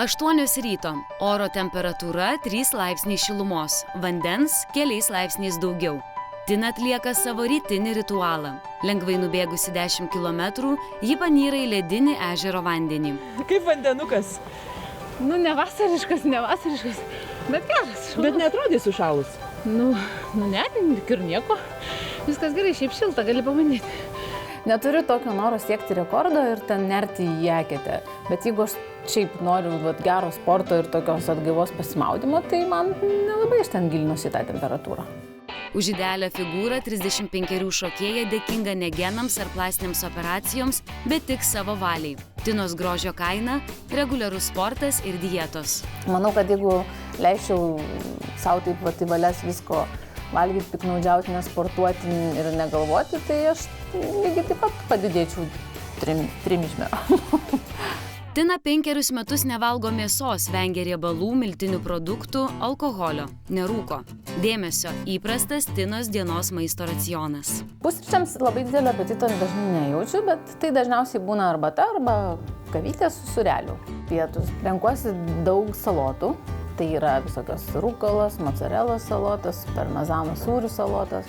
8 ryto. Oro temperatūra 3 laipsniai šilumos, vandens keliais laipsniais daugiau. Tina atlieka savo rytinį ritualą. Lengvai nubėgusi 10 km, ji panyra į ledinį ežero vandenį. Kaip vandenukas? Ne vasariškas, bet geras. Bet netrodai sušalus. Ne, ir nieko. Viskas gerai, šiaip šilta, gali pamanyti. Neturiu tokio noro siekti rekordo ir ten nerti į eketę. Bet jeigu aš šiaip noriu gero sporto ir tokios atgaivos pasimaudimo, tai man nelabai iš ten gilinusi tą temperatūrą. Už idealią figūrą 35 šokėja dėkinga ne genams ar plastinėms operacijoms, bet tik savo valiai. Tinos grožio kaina – reguliarus sportas ir dietos. Manau, kad jeigu leisčiau savo taip į valias visko valgyti, piknaudžiauti, nesportuoti ir negalvoti, tai aš lygiai taip pat padidėčiau trimžmę. Tina 5 metus nevalgo mėsos, vengia riebalų, miltinių produktų, alkoholio, nerūko. Dėmesio įprastas Tinos dienos maisto racionas. Pusryčiams labai didelio apetito dažnai nejaučiu, bet tai dažniausiai būna arbata arba kavytė su sūreliu. Pietus renkuosi daug salotų. Tai yra visokios rūkalos, mocarelos salotos, parmezano sūrių salotos,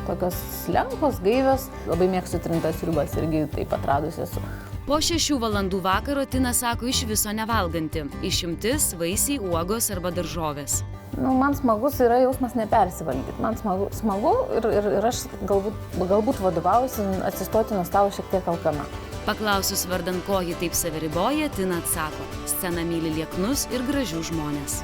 tokios lenkos, gaivios. Labai mėgstu trintas sriubas, irgi taip atradusi esu. Po 6 valandų vakaro Tina sako iš viso nevalganti. Išimtis vaisiai, uogos arba daržovės. Man smagus yra jausmas nepersivalgyti. Man smagu ir aš galbūt vadovaujuosi atsistoti nuo stalo šiek tiek alkana. Paklausus vardan ko ji taip saviriboja, Tina atsako. Scena myli lieknus ir gražius žmones.